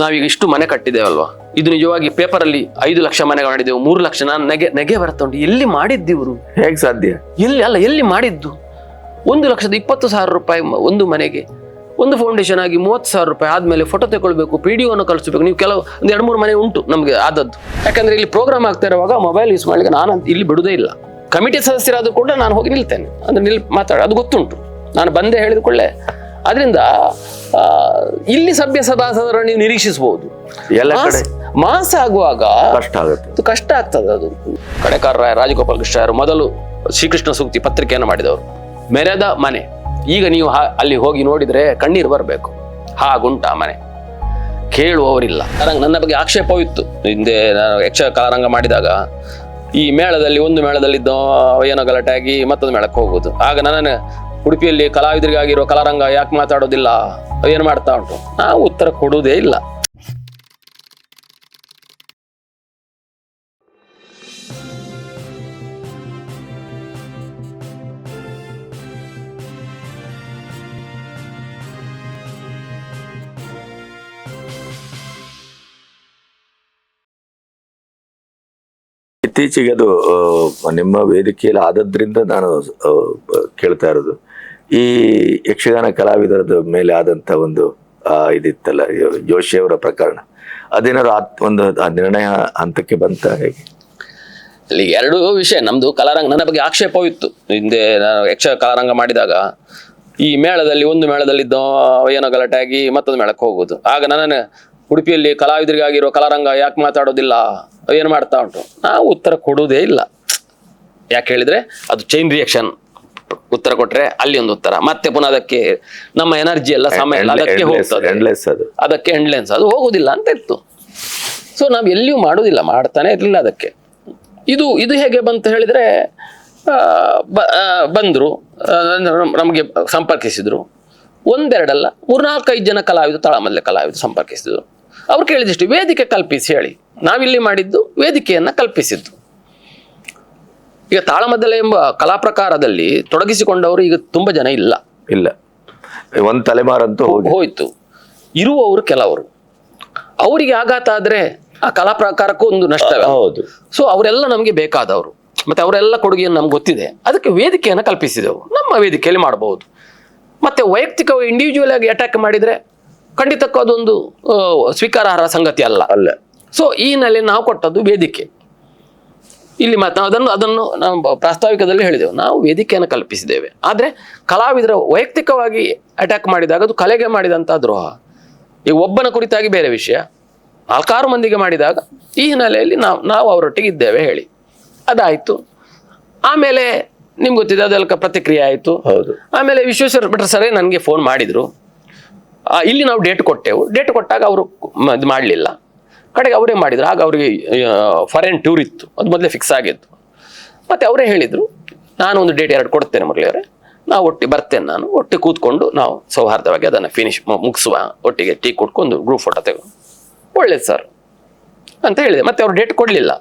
ನಾವೀಗ ಇಷ್ಟು ಮನೆ ಕಟ್ಟಿದ್ದೇವಲ್ವಾ, ಇದು ನಿಜವಾಗಿ ಪೇಪರ್ ಅಲ್ಲಿ 5 ಲಕ್ಷ ಮನೆ ಮಾಡಿದೆವು, 3 ಲಕ್ಷ. ನಾನು ನೆಗೆ ಬರ್ತಾ ಉಂಟು, ಎಲ್ಲಿ ಮಾಡಿದ್ದಿವರು? ಹೇಗೆ ಸಾಧ್ಯ? ಎಲ್ಲಿ ಮಾಡಿದ್ದು? 1,20,000 ರೂಪಾಯಿ ಒಂದು ಮನೆಗೆ, ಒಂದು ಫೌಂಡೇಶನ್ ಆಗಿ 30,000 ರೂಪಾಯಿ ಆದ್ಮೇಲೆ ಫೋಟೋ ತಗೊಳ್ಬೇಕು, PDO ಕಳಿಸಬೇಕು. ನೀವು ಕೆಲವು ಒಂದು 2-3 ಮನೆ ಉಂಟು ನಮ್ಗೆ ಆದದ್ದು. ಯಾಕಂದ್ರೆ ಇಲ್ಲಿ ಪ್ರೋಗ್ರಾಮ್ ಆಗ್ತಾ ಇರುವಾಗ ಮೊಬೈಲ್ ಯೂಸ್ ಮಾಡ್ಲಿಕ್ಕೆ ನಾನು ಇಲ್ಲಿ ಬಿಡುದೇ ಇಲ್ಲ. ಕಮಿಟಿ ಸದಸ್ಯರಾದ್ರೂ ಕೂಡ ನಾನು ಹೋಗಿ ನಿಲ್ತೇನೆ, ಅಂದ್ರೆ ಮಾತಾಡ, ಅದು ಗೊತ್ತುಂಟು. ನಾನು ಬಂದೆ ಹೇಳಿದ ಕೂಡಲೇ. ಅದರಿಂದ ಇಲ್ಲಿ ಸಭ್ಯ ಸಭಾಸದರನ್ನು ನೀವು ನಿರೀಕ್ಷಿಸಬಹುದು. ಎಲ್ಲ ಕಡೆ ಮಾಸ ಆಗುವಾಗ ಕಷ್ಟ ಆಗ್ತದೆ. ಅದು ಕಡೆಕಾರ ರಾಜಗೋಪಾಲ್ ಕೃಷ್ಣ ಮೊದಲು ಶ್ರೀಕೃಷ್ಣ ಸೂಕ್ತಿ ಪತ್ರಿಕೆಯನ್ನು ಮಾಡಿದವರು. ಮೆರೆದ ಮನೆ. ಈಗ ನೀವು ಅಲ್ಲಿ ಹೋಗಿ ನೋಡಿದ್ರೆ ಕಣ್ಣೀರು ಬರಬೇಕು, ಹಾಗುಂಟ ಮನೆ. ಕೇಳುವವರಿಲ್ಲ. ನನ್ನ ಬಗ್ಗೆ ಆಕ್ಷೇಪವಿತ್ತು ಹಿಂದೆ. ನಾನು ಯಕ್ಷ ಕಲಾರಂಗ ಮಾಡಿದಾಗ ಈ ಮೇಳದಲ್ಲಿ ಒಂದು ಮೇಳದಲ್ಲಿದ್ದ ಏನೋ ಗಲಾಟೆ ಆಗಿ ಮತ್ತೊಂದು ಮೇಳಕ್ಕೆ ಹೋಗುದು. ಆಗ ನನ್ನ ಉಡುಪಿಯಲ್ಲಿ ಕಲಾವಿದರಿಗಾಗಿರೋ ಕಲಾರಂಗ ಯಾಕೆ ಮಾತಾಡೋದಿಲ್ಲ, ಏನು ಮಾಡ್ತಾ ಉಂಟು? ನಾವು ಉತ್ತರ ಕೊಡುವುದೇ ಇಲ್ಲ. ಇತ್ತೀಚೆಗೆ ಅದು ನಿಮ್ಮ ವೇದಿಕೆಯಲ್ಲಿ ಆದದ್ರಿಂದ ನಾನು ಕೇಳ್ತಾ ಇರೋದು, ಈ ಯಕ್ಷಗಾನ ಕಲಾವಿದರದ ಮೇಲೆ ಆದಂತ ಒಂದು ಇದಿತ್ತಲ್ಲ ಜೋಶಿಯವರ ಪ್ರಕರಣ, ಅದೇನಾದ್ರು ಒಂದು ನಿರ್ಣಯ ಹಂತಕ್ಕೆ ಬಂತ? ಹೇಗೆ? ಅಲ್ಲಿ 2 ವಿಷಯ. ನಮ್ದು ಕಲಾರಂಗ, ನನ್ನ ಬಗ್ಗೆ ಆಕ್ಷೇಪವಿತ್ತು ಹಿಂದೆ. ನಾನು ಯಕ್ಷ ಕಲಾರಂಗ ಮಾಡಿದಾಗ ಈ ಮೇಳದಲ್ಲಿ ಒಂದು ಮೇಳದಲ್ಲಿದ್ದ ಏನೋ ಗಲಾಟೆ ಆಗಿ ಮತ್ತೊಂದು ಮೇಳಕ್ಕೆ ಹೋಗುದು. ಆಗ ನನ್ನ ಉಡುಪಿಯಲ್ಲಿ ಕಲಾವಿದರಿಗಾಗಿರೋ ಕಲಾರಂಗ ಯಾಕೆ ಮಾತಾಡೋದಿಲ್ಲ, ಏನು ಮಾಡ್ತಾ ಉಂಟು? ನಾವು ಉತ್ತರ ಕೊಡುವುದೇ ಇಲ್ಲ. ಯಾಕೆ ಹೇಳಿದ್ರೆ ಅದು ಚೈನ್ ರಿಯಾಕ್ಷನ್. ಉತ್ತರ ಕೊಟ್ರೆ ಅಲ್ಲಿ ಒಂದು ಉತ್ತರ, ಮತ್ತೆ ಪುನಃ ಅದಕ್ಕೆ ನಮ್ಮ ಎನರ್ಜಿ ಎಲ್ಲ ಸಮಯ ಅದಕ್ಕೆ ಹೋಗ್ತದೆ, ಅದಕ್ಕೆ ಎಂಡ್ಲೆನ್ಸ್, ಅದು ಹೋಗುದಿಲ್ಲ ಅಂತ ಇತ್ತು. ಸೊ ನಾವು ಎಲ್ಲಿಯೂ ಮಾಡುವುದಿಲ್ಲ, ಮಾಡ್ತಾನೆ ಇರಲಿಲ್ಲ ಅದಕ್ಕೆ. ಇದು ಹೇಗೆ ಬಂತ ಹೇಳಿದ್ರೆ, ಬಂದ್ರು, ನಮಗೆ ಸಂಪರ್ಕಿಸಿದ್ರು. 1-2 ಅಲ್ಲ, 3-4-5 ಜನ ಕಲಾವಿದರು, ತಾಳಮದ್ದಲೆ ಕಲಾವಿದರು ಸಂಪರ್ಕಿಸಿದ್ರು. ಅವ್ರು ಕೇಳಿದಷ್ಟು ವೇದಿಕೆ ಕಲ್ಪಿಸಿ ಹೇಳಿ. ನಾವಿಲ್ಲಿ ಮಾಡಿದ್ದು ವೇದಿಕೆಯನ್ನ ಕಲ್ಪಿಸಿದ್ದು. ಈಗ ತಾಳಮದ್ದಲೆ ಎಂಬ ಕಲಾ ಪ್ರಕಾರದಲ್ಲಿ ತೊಡಗಿಸಿಕೊಂಡವರು ಈಗ ತುಂಬಾ ಜನ ಇಲ್ಲ. ಒಂದು ತಲೆಮಾರಂತೂ ಹೋಯ್ತು. ಇರುವವರು ಕೆಲವರು. ಅವರಿಗೆ ಆಘಾತ ಆದ್ರೆ ಆ ಕಲಾ ಪ್ರಕಾರಕ್ಕೂ ಒಂದು ನಷ್ಟ. ಹೌದು. ಸೊ ಅವರೆಲ್ಲ ನಮಗೆ ಬೇಕಾದವರು, ಮತ್ತೆ ಅವರೆಲ್ಲ ಕೊಡುಗೆಯನ್ನು ನಮ್ಗೆ ಗೊತ್ತಿದೆ. ಅದಕ್ಕೆ ವೇದಿಕೆಯನ್ನು ಕಲ್ಪಿಸಿದೆವು. ನಮ್ಮ ವೇದಿಕೆಯಲ್ಲಿ ಮಾಡಬಹುದು. ಮತ್ತೆ ವೈಯಕ್ತಿಕವಾಗಿ ಇಂಡಿವಿಜುವಲ್ ಆಗಿ ಅಟ್ಯಾಕ್ ಮಾಡಿದ್ರೆ ಖಂಡಿತಕ್ಕೂ ಅದೊಂದು ಸ್ವೀಕಾರಾರ್ಹ ಸಂಗತಿ ಅಲ್ಲ. ಸೊ ಈ ಹಿನ್ನೆಲೆ ನಾವು ಕೊಟ್ಟದ್ದು ವೇದಿಕೆ. ಇಲ್ಲಿ ಮಾತ್ರ ಅದನ್ನು ನಾವು ಪ್ರಾಸ್ತಾವಿಕದಲ್ಲಿ ಹೇಳಿದೆವು. ನಾವು ವೇದಿಕೆಯನ್ನು ಕಲ್ಪಿಸಿದ್ದೇವೆ. ಆದ್ರೆ ಕಲಾವಿದರ ವೈಯಕ್ತಿಕವಾಗಿ ಅಟ್ಯಾಕ್ ಮಾಡಿದಾಗ ಅದು ಕಲೆಗೆ ಮಾಡಿದಂತಹ ದ್ರೋಹ. ಈಗ ಒಬ್ಬನ ಕುರಿತಾಗಿ ಬೇರೆ ವಿಷಯ, 4-6 ಮಂದಿಗೆ ಮಾಡಿದಾಗ ಈ ಹಿನ್ನೆಲೆಯಲ್ಲಿ ನಾವು ಅವರೊಟ್ಟಿಗೆ ಇದ್ದೇವೆ ಹೇಳಿ ಅದಾಯ್ತು. ಆಮೇಲೆ ನಿಮ್ಗೆ ಗೊತ್ತಿದೆ, ಅದೆಲ್ಲ ಪ್ರತಿಕ್ರಿಯೆ ಆಯಿತು. ಆಮೇಲೆ ವಿಶ್ವೇಶ್ವರ ಭಟ್ರು ಸರೇ ನನಗೆ ಫೋನ್ ಮಾಡಿದ್ರು. ಇಲ್ಲಿ ನಾವು ಡೇಟ್ ಕೊಟ್ಟೆವು. ಡೇಟ್ ಕೊಟ್ಟಾಗ ಅವರು ಇದು ಮಾಡಲಿಲ್ಲ. ಕಡೆಗೆ ಅವರೇ ಮಾಡಿದ್ರು. ಆಗ ಅವರಿಗೆ ಫಾರಿನ್ ಟೂರ್ ಇತ್ತು, ಅದು ಮೊದಲೇ ಫಿಕ್ಸ್ ಆಗಿತ್ತು. ಮತ್ತೆ ಅವರೇ ಹೇಳಿದ್ರು, ನಾನು ಒಂದು ಡೇಟ್ 2 ಕೊಡ್ತೇನೆ ಮುರಳಿಯವರೇ, ನಾವು ಒಟ್ಟಿಗೆ ಬರ್ತೇನೆ. ನಾನು ಒಟ್ಟಿಗೆ ಕೂತ್ಕೊಂಡು ನಾವು ಸೌಹಾರ್ದವಾಗಿ ಅದನ್ನು ಮುಗಿಸುವ, ಒಟ್ಟಿಗೆ ಟೀ ಕೊಟ್ಕೊಂಡು ಗ್ರೂಪ್ ಫೋಟೋ ತೆಗೆದು. ಒಳ್ಳೇದು ಸರ್ ಅಂತ ಹೇಳಿದೆ. ಮತ್ತೆ ಅವರು ಡೇಟ್ ಕೊಡಲಿಲ್ಲ.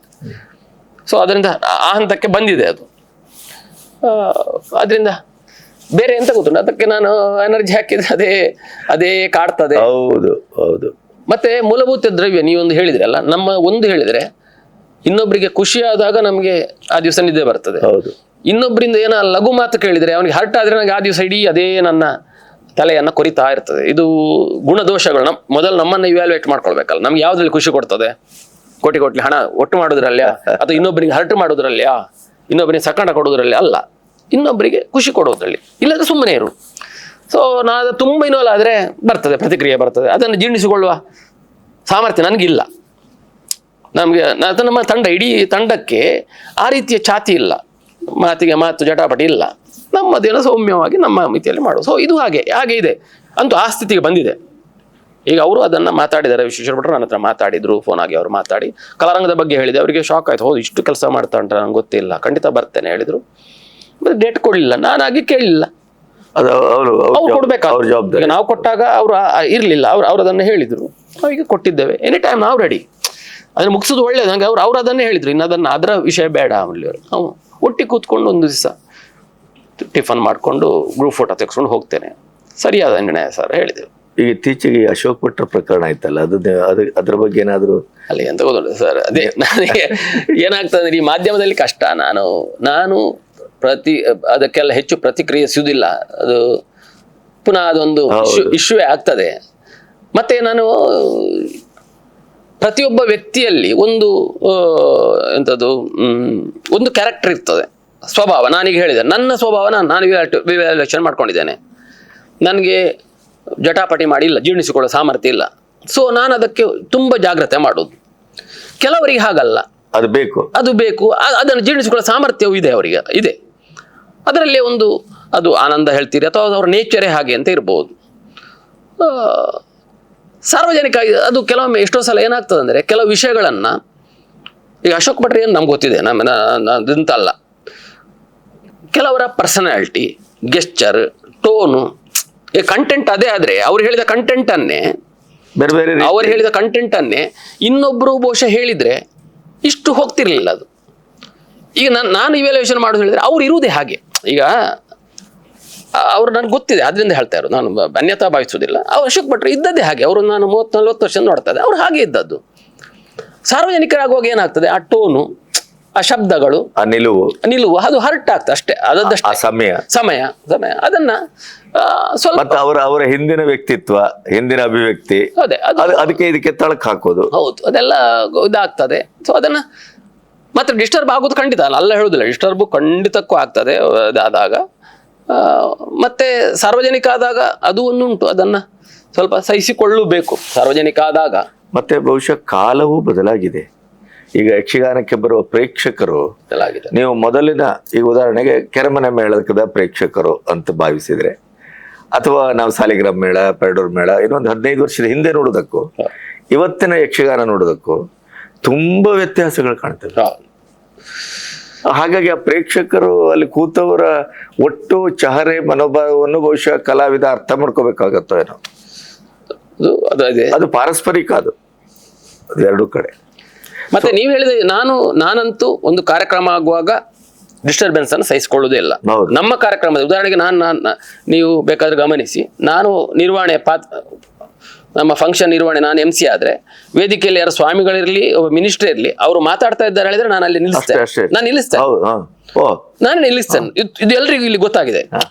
ಸೊ ಅದರಿಂದ ಆ ಹಂತಕ್ಕೆ ಬಂದಿದೆ ಅದು. ಅದರಿಂದ ಬೇರೆ ಎಂತ ಗೊತ್ತುಂಟು, ಅದಕ್ಕೆ ನಾನು ಎನರ್ಜಿ ಹಾಕಿದ್ರೆ ಅದೇ ಕಾಡ್ತದೆ. ಹೌದು. ಮತ್ತೆ ಮೂಲಭೂತ ದ್ರವ್ಯ ನೀವೊಂದು ಹೇಳಿದ್ರಲ್ಲ, ನಮ್ಮ ಒಂದು ಹೇಳಿದ್ರೆ ಇನ್ನೊಬ್ಬರಿಗೆ ಖುಷಿ ಆದಾಗ ನಮಗೆ ಆ ದಿವಸ ನಿದ್ದೆ ಬರ್ತದೆ. ಇನ್ನೊಬ್ಬರಿಂದ ಏನೋ ಲಘು ಮಾತು ಕೇಳಿದ್ರೆ ಅವನಿಗೆ ಹರ್ಟ್ ಆದ್ರೆ ನನಗೆ ಆ ದಿವಸ ಇಡೀ ಅದೇ ನನ್ನ ತಲೆಯನ್ನ ಕೊರಿತಾ ಇರ್ತದೆ. ಇದು ಗುಣದೋಷಗಳು. ಮೊದಲು ನಮ್ಮನ್ನ ಇವ್ಯಾಲ್ಯೂಯೇಟ್ ಮಾಡ್ಕೊಳ್ಬೇಕಲ್ಲ. ನಮ್ಗೆ ಯಾವ್ದ್ರಲ್ಲಿ ಖುಷಿ ಕೊಡ್ತದೆ? ಕೋಟಿ ಹಣ ಒಟ್ಟು ಮಾಡೋದ್ರಲ್ಯಾ, ಅಥವಾ ಇನ್ನೊಬ್ಬರಿಗೆ ಹರ್ಟ್ ಮಾಡೋದ್ರಲ್ಯಾ, ಇನ್ನೊಬ್ಬರಿಗೆ ಸಕಂಡ ಕೊಡೋದ್ರಲ್ಲಿ ಅಲ್ಲ, ಇನ್ನೊಬ್ಬರಿಗೆ ಖುಷಿ ಕೊಡೋದ್ರಲ್ಲಿ. ಇಲ್ಲದ್ರೆ ಸುಮ್ಮನೆ ಇರು. ಸೊ ನಾನು ತುಂಬ ಇನ್ವಾಲ್ವ್ ಆದರೆ ಬರ್ತದೆ, ಪ್ರತಿಕ್ರಿಯೆ ಬರ್ತದೆ. ಅದನ್ನು ಜೀರ್ಣಿಸಿಕೊಳ್ಳುವ ಸಾಮರ್ಥ್ಯ ನನಗಿಲ್ಲ. ನಮ್ಮ ಇಡೀ ತಂಡಕ್ಕೆ ಆ ರೀತಿಯ ಛಾತಿ ಇಲ್ಲ, ಮಾತಿಗೆ ಮಾತು ಜಟಾಪಟಿ ಇಲ್ಲ. ನಮ್ಮದೇನೋ ಸೌಮ್ಯವಾಗಿ ನಮ್ಮ ಮಿತಿಯಲ್ಲಿ ಮಾಡುವ. ಸೊ ಇದು ಹಾಗೆ ಇದೆ ಅಂತೂ ಆ ಸ್ಥಿತಿಗೆ ಬಂದಿದೆ. ಈಗ ಅವರು ಅದನ್ನು ಮಾತಾಡಿದ್ದಾರೆ. ವಿಶ್ವೇಶ್ವರ ಭಟ್ರು ನನ್ನ ಹತ್ರ ಮಾತಾಡಿದ್ರು, ಫೋನ್ ಆಗಿ ಅವರು ಮಾತಾಡಿ ಕಲಾರಂಗದ ಬಗ್ಗೆ ಹೇಳಿದೆ. ಅವರಿಗೆ ಶಾಕ್ ಆಯ್ತು. ಹೌದು, ಇಷ್ಟು ಕೆಲಸ ಮಾಡ್ತಾ ಉಂಟ, ನಂಗೆ ಗೊತ್ತಿಲ್ಲ, ಖಂಡಿತ ಬರ್ತೇನೆ ಹೇಳಿದ್ರು. ಡೇಟ್ ಕೊಡಲಿಲ್ಲ, ನಾನಾಗಿ ಕೇಳಲಿಲ್ಲ. ಅವ್ರು ಕೊಡ್ಬೇಕಾಗ ನಾವು ಕೊಟ್ಟಾಗ ಅವ್ರು ಇರ್ಲಿಲ್ಲ. ಅವ್ರು ಅದನ್ನು ಹೇಳಿದ್ರು, ನಾವೀಗ ಕೊಟ್ಟಿದ್ದೇವೆ. ಎನಿ ಟೈಮ್ ನಾವು ರೆಡಿ. ಅದನ್ನು ಮುಗಿಸೋದು ಒಳ್ಳೇದು. ಹಂಗೆ ಅವ್ರು ಅದನ್ನೇ ಹೇಳಿದ್ರು. ಇನ್ನು ಅದರ ವಿಷಯ ಬೇಡ ಮುರಳಿಯವರು. ನಾವು ಒಟ್ಟಿಗೆ ಕೂತ್ಕೊಂಡು ಒಂದು ದಿವಸ ಟಿಫನ್ ಮಾಡಿಕೊಂಡು ಗ್ರೂಪ್ ಫೋಟೋ ತೆಗೆಸ್ಕೊಂಡು ಹೋಗ್ತೇನೆ. ಸರಿಯಾದ ನಿರ್ಣಯ ಸರ್ ಹೇಳಿದೆವು. ಈಗ ಇತ್ತೀಚೆಗೆ ಅಶೋಕ್ ಭಟ್ರ ಪ್ರಕರಣ ಆಯ್ತಲ್ಲ, ಅದ್ರ ಬಗ್ಗೆ ಏನಾದ್ರು? ಅಲ್ಲಿ ಎಂತ ಗೊತ್ತಿಲ್ಲ ಸರ್, ಅದೇ ನನಗೆ ಏನಾಗ್ತದೆ ಈ ಮಾಧ್ಯಮದಲ್ಲಿ ಕಷ್ಟ. ನಾನು ಅದಕ್ಕೆಲ್ಲ ಹೆಚ್ಚು ಪ್ರತಿಕ್ರಿಯಿಸುವುದಿಲ್ಲ. ಅದು ಪುನಃ ಅದೊಂದು ಇಶ್ಯೂವೇ ಆಗ್ತದೆ. ಮತ್ತೆ ನಾನು ಪ್ರತಿಯೊಬ್ಬ ವ್ಯಕ್ತಿಯಲ್ಲಿ ಒಂದು ಕ್ಯಾರೆಕ್ಟರ್ ಇರ್ತದೆ, ಸ್ವಭಾವ. ನಾನೀಗ ಹೇಳಿದೆ ನನ್ನ ಸ್ವಭಾವ ನಾನು ವಿವ್ಯಾಲ್ಯೂಯೇಷನ್ ಮಾಡ್ಕೊಂಡಿದ್ದೇನೆ. ನನಗೆ ಜಟಾಪಟಿ ಮಾಡಿ ಇಲ್ಲ, ಜೀರ್ಣಿಸಿಕೊಳ್ಳೋ ಸಾಮರ್ಥ್ಯ ಇಲ್ಲ. ಸೊ ನಾನು ಅದಕ್ಕೆ ತುಂಬ ಜಾಗ್ರತೆ ಮಾಡೋದು. ಕೆಲವರಿಗೆ ಹಾಗಲ್ಲ, ಅದು ಬೇಕು, ಅದನ್ನು ಜೀರ್ಣಿಸಿಕೊಳ್ಳೋ ಸಾಮರ್ಥ್ಯವೂ ಇದೆ, ಅವರಿಗೆ ಇದೆ. ಅದರಲ್ಲಿ ಅದು ಆನಂದ ಹೇಳ್ತೀರಿ, ಅಥವಾ ಅವ್ರ ನೇಚರೇ ಹಾಗೆ ಅಂತ ಇರ್ಬೋದು. ಸಾರ್ವಜನಿಕ ಅದು ಕೆಲವೊಮ್ಮೆ ಎಷ್ಟೋ ಸಲ ಏನಾಗ್ತದೆ ಅಂದರೆ, ಕೆಲವು ವಿಷಯಗಳನ್ನು ಈಗ ಅಶೋಕ್ ಭಟ್ರು ಏನು ನಮ್ಗೆ ಗೊತ್ತಿದೆ, ಅಲ್ಲ, ಕೆಲವರ ಪರ್ಸನಾಲಿಟಿ, ಗೆಸ್ಚರ್, ಟೋನು, ಕಂಟೆಂಟ್ ಅದೇ ಆದರೆ ಅವ್ರು ಹೇಳಿದ ಕಂಟೆಂಟನ್ನೇ ಇನ್ನೊಬ್ಬರು ಬಹುಶಃ ಹೇಳಿದರೆ ಇಷ್ಟು ಹೋಗ್ತಿರ್ಲಿಲ್ಲ ಅದು. ಈಗ ನಾನು ಇವ್ಯಾಲ್ಯೂಯೇಷನ್ ಮಾಡೋದು ಹೇಳಿದ್ರೆ ಅವ್ರು ಇರುವುದೇ ಹಾಗೆ. ಈಗ ಅವ್ರು ನನಗೆ ಗೊತ್ತಿದೆ, ಅದರಿಂದ ಹೇಳ್ತಾ ಇರೋದು, ನಾನು ಅನ್ಯತಾ ಭಾವಿಸೋದಿಲ್ಲ. ಅವ್ರು ಅಶೋಕ್ ಭಟ್ರು ಇದ್ದದ್ದೇ ಹಾಗೆ. ಅವರು ನಾನು 30-40 ವರ್ಷ ನೋಡ್ತಾ ಇದ್ದೆ, ಅವ್ರು ಹಾಗೆ ಇದ್ದದ್ದು. ಸಾರ್ವಜನಿಕರಾಗುವಾಗ ಏನಾಗ್ತದೆ, ಆ ಟೋನು, ಆ ಶಬ್ದಗಳು, ಆ ನಿಲುವು ಅದು ಹರ್ಟ್ ಆಗ್ತದೆ ಅಷ್ಟೇ. ಅದಷ್ಟೇ ಸಮಯ ಅದನ್ನ ಸ್ವಲ್ಪ ಅವರ ಹಿಂದಿನ ವ್ಯಕ್ತಿತ್ವ, ಹಿಂದಿನ ಅಭಿವ್ಯಕ್ತಿ, ಅದಕ್ಕೆ ಇದಕ್ಕೆ ತಳಕ್ ಹಾಕೋದು, ಹೌದು, ಅದೆಲ್ಲ ಇದಾಗ್ತದೆ. ಸೊ ಅದನ್ನ ಮತ್ತೆ ಡಿಸ್ಟರ್ಬ್ ಆಗೋದು ಖಂಡಿತ ಅಲ್ಲ ಹೇಳುದಿಲ್ಲ, ಡಿಸ್ಟರ್ಬ್ ಖಂಡಿತಕ್ಕೂ ಆಗ್ತದೆ ಅದಾದಾಗ. ಮತ್ತೆ ಸಾರ್ವಜನಿಕ ಆದಾಗ ಅದು ಒಂದುಂಟು, ಅದನ್ನ ಸ್ವಲ್ಪ ಸಹಿಸಿಕೊಳ್ಳಬೇಕು ಸಾರ್ವಜನಿಕ ಆದಾಗ. ಮತ್ತೆ ಬಹುಶಃ ಕಾಲವೂ ಬದಲಾಗಿದೆ. ಈಗ ಯಕ್ಷಗಾನಕ್ಕೆ ಬರುವ ಪ್ರೇಕ್ಷಕರು ನೀವು ಮೊದಲಿನ, ಈಗ ಉದಾಹರಣೆಗೆ ಕೆರೆಮನೆ ಮೇಳದ ಪ್ರೇಕ್ಷಕರು ಅಂತ ಭಾವಿಸಿದ್ರೆ, ಅಥವಾ ನಾವು ಸಾಲಿಗ್ರಾಮ ಮೇಳ, ಪೆರಡೂರು ಮೇಳ, ಇನ್ನೊಂದು 15 ವರ್ಷದ ಹಿಂದೆ ನೋಡೋದಕ್ಕೂ ಇವತ್ತಿನ ಯಕ್ಷಗಾನ ನೋಡೋದಕ್ಕೂ ತುಂಬಾ ವ್ಯತ್ಯಾಸಗಳು ಕಾಣ್ತವೆ. ಹಾಗಾಗಿ ಆ ಪ್ರೇಕ್ಷಕರು ಅಲ್ಲಿ ಕೂತವರ ಒಟ್ಟು ಚಹರೆ ಮನೋಭಾವವನ್ನು ಬಹುಶಃ ಕಲಾವಿದ ಅರ್ಥ ಮಾಡ್ಕೋಬೇಕಾಗತ್ತೋ ಏನೋ. ಅದು ಪಾರಸ್ಪರಿಕ, ಅದು ಎರಡೂ ಕಡೆ. ಮತ್ತೆ ನೀವು ಹೇಳಿದ ನಾನಂತೂ ಒಂದು ಕಾರ್ಯಕ್ರಮ ಆಗುವಾಗ ಡಿಸ್ಟರ್ಬೆನ್ಸ್ ಅನ್ನು ಸಹಿಸಿಕೊಳ್ಳುವುದೇ ಇಲ್ಲ. ನಮ್ಮ ಕಾರ್ಯಕ್ರಮದ ಉದಾಹರಣೆಗೆ ನೀವು ಬೇಕಾದ್ರೆ ಗಮನಿಸಿ, ನಾನು ನಿರ್ವಹಣೆ ನಮ್ಮ ಫಂಕ್ಷನ್ ನಿರ್ವಹಣೆ ನಾನು MC ಆದ್ರೆ, ವೇದಿಕೆಯಲ್ಲಿ ಯಾರು ಸ್ವಾಮಿಗಳಿರ್ಲಿ, ಮಿನಿಸ್ಟರ್ ಇರ್ಲಿ, ಅವರು ಮಾತಾಡ್ತಾ ಇದ್ದಾರೆ ಹೇಳಿದ್ರೆ ನಾನು ಅಲ್ಲಿ ನಿಲ್ಲಿಸ್ತೇನೆ. ಇದು ಎಲ್ರಿಗೂ ಇಲ್ಲಿ ಗೊತ್ತಾಗಿದೆ,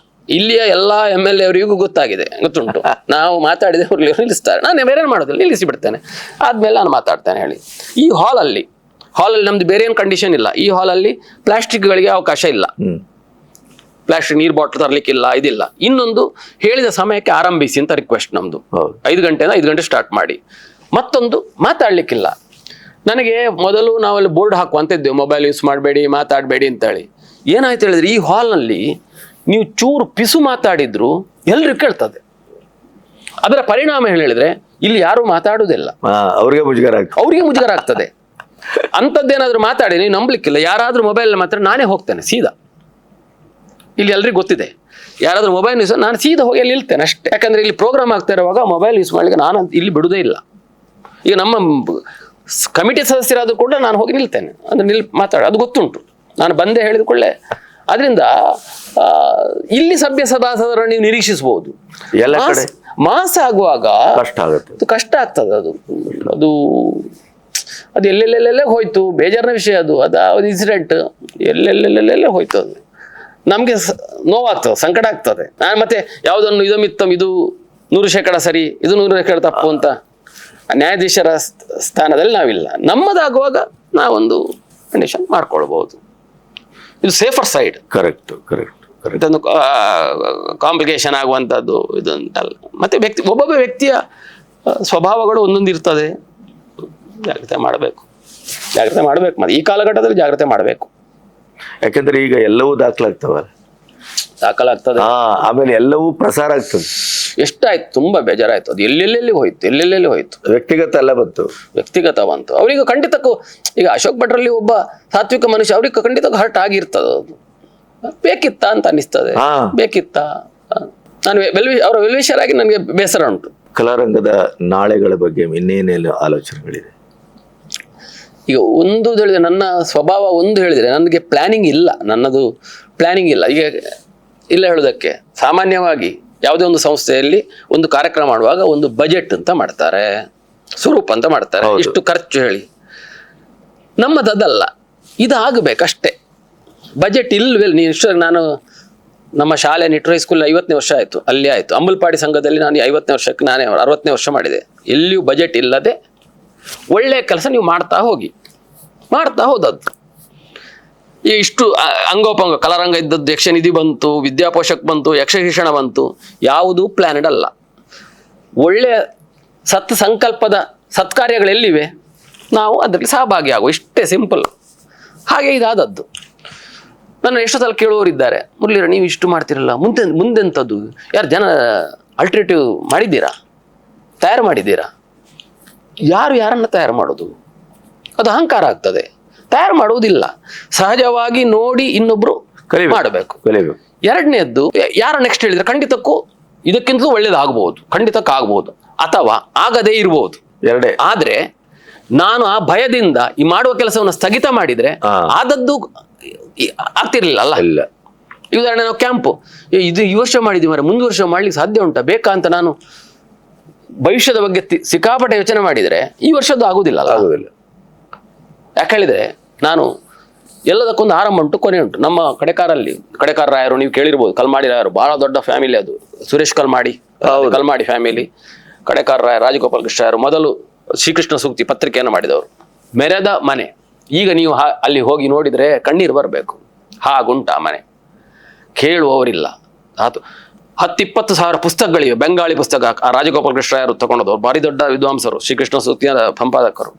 ಇಲ್ಲಿಯ ಎಲ್ಲಾ MLA ಅವರಿಗೂ ಗೊತ್ತುಂಟು. ನಾವು ಮಾತಾಡಿದೆ ನಿಲ್ಲಿಸ್ತಾರೆ, ನಾನು ಬೇರೆ ಮಾಡೋದಿಲ್ಲ, ನಿಲ್ಲಿಸಿ ಬಿಡ್ತೇನೆ, ಆದ್ಮೇಲೆ ನಾನು ಮಾತಾಡ್ತೇನೆ ಹೇಳಿ. ಈ ಹಾಲಲ್ಲಿ ನಮ್ದು ಬೇರೆ ಏನು ಕಂಡೀಷನ್ ಇಲ್ಲ. ಈ ಹಾಲಲ್ಲಿ ಪ್ಲಾಸ್ಟಿಕ್ಗಳಿಗೆ ಅವಕಾಶ ಇಲ್ಲ, ಪ್ಲಾಸ್ಟಿಕ್ ನೀರು ಬಾಟ್ಲ್ ತರಲಿಕ್ಕಿಲ್ಲ, ಇದಿಲ್ಲ. ಇನ್ನೊಂದು, ಹೇಳಿದ ಸಮಯಕ್ಕೆ ಆರಂಭಿಸಿ ಅಂತ ರಿಕ್ವೆಸ್ಟ್ ನಮ್ದು. 5 ಗಂಟೆ ಸ್ಟಾರ್ಟ್ ಮಾಡಿ. ಮತ್ತೊಂದು, ಮಾತಾಡ್ಲಿಕ್ಕಿಲ್ಲ. ನನಗೆ ಮೊದಲು ನಾವಲ್ಲಿ ಬೋರ್ಡ್ ಹಾಕುವಂತ ಇದ್ದೇವೆ, ಮೊಬೈಲ್ ಯೂಸ್ ಮಾಡಬೇಡಿ, ಮಾತಾಡಬೇಡಿ ಅಂತೇಳಿ. ಏನಾಯ್ತು ಹೇಳಿದ್ರೆ, ಈ ಹಾಲ್ನಲ್ಲಿ ನೀವು ಚೂರು ಪಿಸು ಮಾತಾಡಿದ್ರು ಎಲ್ರು ಕೇಳ್ತದೆ. ಅದರ ಪರಿಣಾಮ ಹೇಳಿದ್ರೆ ಇಲ್ಲಿ ಯಾರು ಮಾತಾಡುವುದಿಲ್ಲ, ಅವ್ರಿಗೆ ಮುಜುಗರ ಆಗ್ತದೆ. ಅಂಥದ್ದೇನಾದ್ರೂ ಮಾತಾಡಿ ನೀವು ನಂಬಲಿಕ್ಕಿಲ್ಲ. ಯಾರಾದ್ರೂ ಮೊಬೈಲ್ ಮಾತ್ರ ನಾನೇ ಹೋಗ್ತೇನೆ ಸೀದಾ. ಇಲ್ಲಿ ಎಲ್ರಿಗೂ ಗೊತ್ತಿದೆ, ಯಾರಾದ್ರೂ ಮೊಬೈಲ್ ಯೂಸ್ ನಾನು ಸೀದಾ ಹೋಗಿ ಅಲ್ಲಿ ನಿಲ್ತೇನೆ ಅಷ್ಟೇ. ಯಾಕಂದ್ರೆ ಇಲ್ಲಿ ಪ್ರೋಗ್ರಾಮ್ ಆಗ್ತಾ ಇರುವಾಗ ಮೊಬೈಲ್ ಯೂಸ್ ಮಾಡ್ಲಿಕ್ಕೆ ನಾನು ಇಲ್ಲಿ ಬಿಡುವುದೇ ಇಲ್ಲ. ಈಗ ನಮ್ಮ ಕಮಿಟಿ ಸದಸ್ಯರಾದ್ರೂ ಕೂಡ ನಾನು ಹೋಗಿ ನಿಲ್ತೇನೆ, ಅಂದ್ರೆ ಅದು ಗೊತ್ತುಂಟು, ನಾನು ಬಂದೇ ಹೇಳಿದ ಕೂಡಲೇ. ಅದರಿಂದ ಇಲ್ಲಿ ಸಭ್ಯ ಸಭಾಸದರ ನೀವು ನಿರೀಕ್ಷಿಸಬಹುದು. ಮಾಸ ಆಗುವಾಗ ಕಷ್ಟ ಆಗ್ತದೆ. ಅದು ಎಲ್ಲೆಲ್ಲೆಲ್ಲೇ ಹೋಯ್ತು, ಬೇಜಾರಿನ ವಿಷಯ ಅದು ಇನ್ಸಿಡೆಂಟ್ ಎಲ್ಲೆಲ್ಲೆಲ್ಲೆಲ್ಲೇ ಹೋಯ್ತು. ಅದು ನಮ್ಗೆ ನೋವಾಗ್ತದೆ, ಸಂಕಟ ಆಗ್ತದೆ. ನಾನು ಮತ್ತೆ ಯಾವುದನ್ನು ಇದು 100% ಸರಿ, ಇದು 100% ತಪ್ಪು ಅಂತ ನ್ಯಾಯಾಧೀಶರ ಸ್ಥಾನದಲ್ಲಿ ನಾವಿಲ್ಲ. ನಮ್ಮದಾಗುವಾಗ ನಾವೊಂದು ಕಂಡೀಷನ್ ಮಾಡ್ಕೊಳ್ಬಹುದು. ಇದು ಸೇಫರ್ ಸೈಡ್. ಕರೆಕ್ಟ್. ಇದೊಂದು ಕಾಂಪ್ಲಿಕೇಶನ್ ಆಗುವಂಥದ್ದು ಇದು ಅಂತಲ್ಲ. ಮತ್ತೆ ಒಬ್ಬೊಬ್ಬ ವ್ಯಕ್ತಿಯ ಸ್ವಭಾವಗಳು ಒಂದೊಂದು ಇರ್ತದೆ. ಜಾಗ್ರತೆ ಮಾಡಬೇಕು. ಮತ್ತೆ ಈ ಕಾಲಘಟ್ಟದಲ್ಲಿ ಜಾಗ್ರತೆ ಮಾಡಬೇಕು. ಯಾಕಂದ್ರೆ ಈಗ ಎಲ್ಲವೂ ದಾಖಲಾಗ್ತದೆ, ಆಮೇಲೆ ಎಲ್ಲವೂ ಪ್ರಸಾರ ಆಗ್ತದೆ. ಎಷ್ಟಾಯ್ತು, ತುಂಬಾ ಬೇಜಾರಾಯ್ತು. ಅದು ಎಲ್ಲೆಲ್ಲಿ ಹೋಯ್ತು. ವ್ಯಕ್ತಿಗತ ಬಂತು. ಅವರಿಗೆ ಖಂಡಿತಕ್ಕೂ, ಈಗ ಅಶೋಕ್ ಭಟ್ರಲ್ಲಿ ಒಬ್ಬ ಸಾತ್ವಿಕ ಮನುಷ್ಯ, ಅವ್ರಿಗೆ ಖಂಡಿತಕ್ಕೂ ಹರ್ಟ್ ಆಗಿರ್ತದ. ಅದು ಬೇಕಿತ್ತ ಅಂತ ಅನಿಸ್ತದೆ. ಬೇಕಿತ್ತ. ನಾನು ಅವರ ವೆಲ್ವಿಷರಾಗಿ ನನಗೆ ಬೇಸರ ಉಂಟು. ಕಲಾರಂಗದ ನಾಳೆಗಳ ಬಗ್ಗೆ ಇನ್ನೇನೇನು ಆಲೋಚನೆಗಳಿದೆ? ಈಗ ಒಂದು ಹೇಳಿದ್ರೆ, ನನ್ನ ಸ್ವಭಾವ ಒಂದು ಹೇಳಿದ್ರೆ, ನನಗೆ ಪ್ಲಾನಿಂಗ್ ಇಲ್ಲ. ನನ್ನದು ಪ್ಲಾನಿಂಗ್ ಇಲ್ಲ. ಈಗ ಇಲ್ಲ ಹೇಳೋದಕ್ಕೆ, ಸಾಮಾನ್ಯವಾಗಿ ಯಾವುದೇ ಒಂದು ಸಂಸ್ಥೆಯಲ್ಲಿ ಒಂದು ಕಾರ್ಯಕ್ರಮ ಮಾಡುವಾಗ ಒಂದು ಬಜೆಟ್ ಅಂತ ಮಾಡ್ತಾರೆ, ಸ್ವರೂಪ ಅಂತ ಮಾಡ್ತಾರೆ, ಇಷ್ಟು ಖರ್ಚು ಹೇಳಿ. ನಮ್ಮದಲ್ಲ, ಇದಾಗಬೇಕಷ್ಟೇ. ಬಜೆಟ್ ಇಲ್ವೇ ನಾನು ನಮ್ಮ ಶಾಲೆ ನಿಟ್ರು ಹೈಸ್ಕೂಲ್ 50ನೇ ವರ್ಷ ಆಯಿತು, ಅಲ್ಲಿ ಆಯಿತು. ಅಂಬಲ್ಪಾಡಿ ಸಂಘದಲ್ಲಿ ನಾನು 50ನೇ ವರ್ಷಕ್ಕೆ ನಾನೇ 60ನೇ ವರ್ಷ ಮಾಡಿದೆ. ಎಲ್ಲಿಯೂ ಬಜೆಟ್ ಇಲ್ಲದೆ ಒಳ್ಳೆಯ ಕೆಲಸ ನೀವು ಮಾಡ್ತಾ ಹೋದದ್ದು. ಈ ಇಷ್ಟು ಅಂಗೋಪಂಗ ಕಲಾರಂಗ ಇದ್ದದ್ದು, ಯಕ್ಷನಿಧಿ ಬಂತು, ವಿದ್ಯಾಪೋಷಕ್ ಬಂತು, ಯಕ್ಷಶಿಕ್ಷಣ ಬಂತು, ಯಾವುದೂ ಪ್ಲಾನೆಡ್ ಅಲ್ಲ. ಒಳ್ಳೆಯ ಸಂಕಲ್ಪದ ಸತ್ಕಾರ್ಯಗಳೆಲ್ಲಿವೆ, ನಾವು ಅದರಲ್ಲಿ ಸಹಭಾಗಿಯಾಗುವ, ಇಷ್ಟೇ ಸಿಂಪಲ್. ಹಾಗೆ ಇದಾದದ್ದು. ನನ್ನ ಎಷ್ಟೋ ಸಲ ಕೇಳುವವರಿದ್ದಾರೆ, ಮುರಳೀರ ನೀವು ಇಷ್ಟು ಮಾಡ್ತಿರಲ್ಲ, ಮುಂದೆಂಥದ್ದು, ಯಾರು ಜನ ಅಲ್ಟರ್ನೇಟಿವ್ ಮಾಡಿದ್ದೀರಾ, ತಯಾರು ಮಾಡಿದ್ದೀರಾ? ಯಾರನ್ನ ತಯಾರು ಮಾಡೋದು? ಅದು ಅಹಂಕಾರ ಆಗ್ತದೆ. ತಯಾರು ಮಾಡುವುದಿಲ್ಲ, ಸಹಜವಾಗಿ ನೋಡಿ ಇನ್ನೊಬ್ರು ಮಾಡಬೇಕು. ಎರಡನೇದ್ದು, ಯಾರು ನೆಕ್ಸ್ಟ್ ಹೇಳಿದ್ರೆ ಖಂಡಿತಕ್ಕೂ ಇದಕ್ಕಿಂತಲೂ ಒಳ್ಳೇದಾಗಬಹುದು, ಖಂಡಿತಕ್ಕಾಗಬಹುದು, ಅಥವಾ ಆಗದೇ ಇರಬಹುದು. ಎರಡೇ. ಆದ್ರೆ ನಾನು ಆ ಭಯದಿಂದ ಈ ಮಾಡುವ ಕೆಲಸವನ್ನು ಸ್ಥಗಿತ ಮಾಡಿದ್ರೆ ಆದದ್ದು ಆಗ್ತಿರ್ಲಿಲ್ಲ ಅಲ್ಲ. ಇಲ್ಲ. ಈ ಉದಾಹರಣೆ, ನಾವು ಕ್ಯಾಂಪು ಇದು ಈ ವರ್ಷ ಮಾಡಿದ್ವಿ, ಮರ ಮುಂದೆ ವರ್ಷ ಮಾಡ್ಲಿಕ್ಕೆ ಸಾಧ್ಯ ಉಂಟಾ, ಬೇಕಾ ಅಂತ ನಾನು ಭವಿಷ್ಯದ ಬಗ್ಗೆ ಸಿಕ್ಕಾಪಟ್ಟೆ ಯೋಚನೆ ಮಾಡಿದ್ರೆ ಈ ವರ್ಷದ್ದು ಆಗುದಿಲ್ಲ. ಯಾಕೆ ಹೇಳಿದ್ರೆ, ನಾನು ಎಲ್ಲದಕ್ಕೊಂದು ಆರಂಭ ಉಂಟು, ಕೊನೆ ಉಂಟು. ನಮ್ಮ ಕಡೆಕಾರ ರಾಯರು ನೀವು ಕೇಳಿರ್ಬೋದು, ಕಲ್ಮಾಡಿ ರಾಯರು ಬಹಳ ದೊಡ್ಡ ಫ್ಯಾಮಿಲಿ ಅದು. ಸುರೇಶ್ ಕಲ್ಮಾಡಿ ಫ್ಯಾಮಿಲಿ, ಕಡೆಕಾರ ರಾಯ, ರಾಜಗೋಪಾಲ್ ಕೃಷ್ಣ ರಾಯರು ಮೊದಲು ಶ್ರೀಕೃಷ್ಣ ಸೂಕ್ತಿ ಪತ್ರಿಕೆಯನ್ನು ಮಾಡಿದವರು. ಮೆರೆದ ಮನೆ. ಈಗ ನೀವು ಅಲ್ಲಿ ಹೋಗಿ ನೋಡಿದ್ರೆ ಕಣ್ಣೀರು ಬರಬೇಕು, ಹಾಗುಂಟ ಮನೆ. ಕೇಳುವವರಿಲ್ಲ. ಅದು 10-20 ಸಾವಿರ ಪುಸ್ತಕಗಳಿವೆ, ಬೆಂಗಾಳಿ ಪುಸ್ತಕ. ರಾಜಗೋಪಾಲ್ ಕೃಷ್ಣ ರಾಯರು ತಗೊಂಡದವರು, ಭಾರಿ ದೊಡ್ಡ ವಿದ್ವಾಂಸರು, ಶ್ರೀಕೃಷ್ಣ ಸೂಕ್ತಿಯ ಸಂಪಾದಕರು.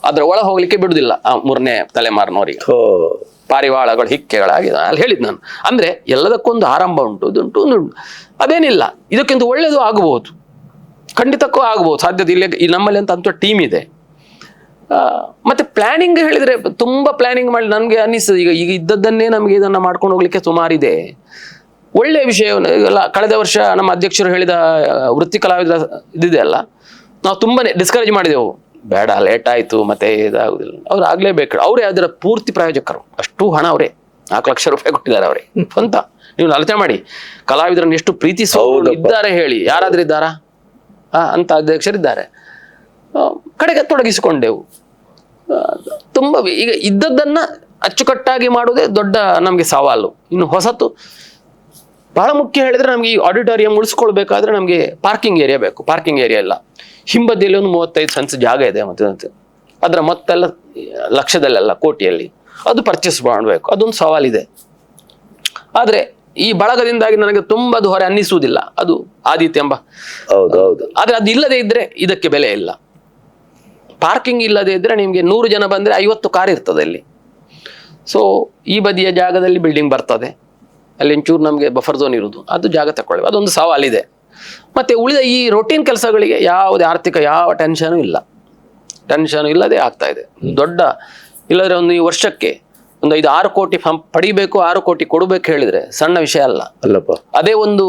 ಅದ್ರ ಒಳ ಹೋಗ್ಲಿಕ್ಕೆ ಬಿಡುದಿಲ್ಲ 3ನೇ ತಲೆಮಾರಿನವರಿಗೆ. ಪಾರಿವಾಳಗಳು, ಹಿಕ್ಕೆಗಳಾಗಿದೆ ಅಲ್ಲಿ ಹೇಳಿದ್ ನಾನು. ಅಂದ್ರೆ ಎಲ್ಲದಕ್ಕೊಂದು ಆರಂಭ ಉಂಟು, ಇದುಂಟು, ಅದೇನಿಲ್ಲ. ಇದಕ್ಕಿಂತ ಒಳ್ಳೇದು ಆಗಬಹುದು, ಖಂಡಿತಕ್ಕೂ ಆಗಬಹುದು, ಸಾಧ್ಯತೆ ಇಲ್ಲ. ಈ ನಮ್ಮಲ್ಲಿ ಅಂತ ಟೀಮ್ ಇದೆ. ಮತ್ತೆ ಪ್ಲಾನಿಂಗ್ ಹೇಳಿದ್ರೆ ತುಂಬಾ ಪ್ಲಾನಿಂಗ್ ಮಾಡಿ ನನ್ಗೆ ಅನ್ನಿಸ್ತದೆ, ಈಗ ಇದ್ದದ್ದನ್ನೇ ನಮ್ಗೆ ಇದನ್ನ ಮಾಡ್ಕೊಂಡು ಹೋಗ್ಲಿಕ್ಕೆ ಸುಮಾರಿದೆ. ಒಳ್ಳೆಯ ವಿಷಯವನ್ನು ಕಳೆದ ವರ್ಷ ನಮ್ಮ ಅಧ್ಯಕ್ಷರು ಹೇಳಿದ ವೃತ್ತಿ ಕಲಾವಿದರ ಇದಿದೆ ಅಲ್ಲ, ನಾವು ತುಂಬಾನೇ ಡಿಸ್ಕರೇಜ್ ಮಾಡಿದೆವು. ಬೇಡ, ಲೇಟ್ ಆಯ್ತು, ಮತ್ತೆ ಇದಾಗುದಿಲ್ಲ. ಅವ್ರು ಆಗ್ಲೇಬೇಕು. ಅವರೇ ಅದರ ಪೂರ್ತಿ ಪ್ರಾಯೋಜಕರು. ಅಷ್ಟು ಹಣ ಅವರೇ 4 ಲಕ್ಷ ರೂಪಾಯಿ ಕೊಟ್ಟಿದ್ದಾರೆ ಅವರೇ ಸ್ವಂತ. ನೀವು ಆಲೋಚನೆ ಮಾಡಿ, ಕಲಾವಿದರನ್ನು ಎಷ್ಟು ಪ್ರೀತಿಸೋರು ಇದ್ದಾರೆ ಹೇಳಿ. ಯಾರಾದ್ರೂ ಇದ್ದಾರಾ? ಅಂತ ಅಧ್ಯಕ್ಷರಿದ್ದಾರೆ. ಕಡೆಗೆ ತೊಡಗಿಸಿಕೊಂಡೆವು. ತುಂಬ ಈಗ ಇದ್ದದ್ದನ್ನ ಅಚ್ಚುಕಟ್ಟಾಗಿ ಮಾಡುವುದೇ ದೊಡ್ಡ ನಮಗೆ ಸವಾಲು. ಇನ್ನು ಹೊಸತು ಬಹಳ ಮುಖ್ಯ ಹೇಳಿದ್ರೆ, ನಮ್ಗೆ ಈ ಆಡಿಟೋರಿಯಂ ಉಳಿಸ್ಕೊಳ್ಬೇಕಾದ್ರೆ ನಮಗೆ ಪಾರ್ಕಿಂಗ್ ಏರಿಯಾ ಬೇಕು. ಪಾರ್ಕಿಂಗ್ ಏರಿಯಾ ಇಲ್ಲ. ಹಿಂಬದಿಯಲ್ಲಿ ಒಂದು 35 ಸೆನ್ಸ್ ಜಾಗ ಇದೆ. ಮತ್ತೆ ಅದರ ಮೊತ್ತೆಲ್ಲ ಲಕ್ಷದಲ್ಲೆಲ್ಲ, ಕೋಟಿಯಲ್ಲಿ. ಅದು ಪರ್ಚೇಸ್ ಮಾಡಬೇಕು. ಅದೊಂದು ಸವಾಲಿದೆ. ಆದ್ರೆ ಈ ಬಳಗದಿಂದಾಗಿ ನನಗೆ ತುಂಬಾ ಅದು ಹೊರೆ ಅನ್ನಿಸುವುದಿಲ್ಲ. ಅದು ಆದಿತ್ಯ ಎಂಬ. ಆದ್ರೆ ಅದು ಇಲ್ಲದೆ ಇದ್ರೆ ಇದಕ್ಕೆ ಬೆಲೆ ಇಲ್ಲ. ಪಾರ್ಕಿಂಗ್ ಇಲ್ಲದೆ ಇದ್ರೆ ನಿಮ್ಗೆ 100 ಜನ ಬಂದ್ರೆ 50 ಕಾರ್ ಇರ್ತದೆ ಅಲ್ಲಿ. ಸೊ ಈ ಬದಿಯ ಜಾಗದಲ್ಲಿ ಬಿಲ್ಡಿಂಗ್ ಬರ್ತದೆ, ಅಲ್ಲಿ ಒಂಚೂರು ನಮಗೆ ಬಫರ್ ಝೋನ್ ಇರುವುದು, ಅದು ಜಾಗ ತಗೊಳ್ಳಿ. ಅದೊಂದು ಸವಾಲಿದೆ. ಮತ್ತೆ ಉಳಿದ ಈ ರೊಟೀನ್ ಕೆಲಸಗಳಿಗೆ ಯಾವುದೇ ಆರ್ಥಿಕ ಯಾವ ಟೆನ್ಷನು ಇಲ್ಲದೆ ಆಗ್ತಾ ಇದೆ. ದೊಡ್ಡ ಇಲ್ಲದ್ರೆ ಒಂದು ಈ ವರ್ಷಕ್ಕೆ ಒಂದು 5-6 ಕೋಟಿ ಪಡಿಬೇಕು, 6 ಕೋಟಿ ಕೊಡಬೇಕು ಹೇಳಿದ್ರೆ ಸಣ್ಣ ವಿಷಯ ಅಲ್ಲಪ್ಪ. ಅದೇ ಒಂದು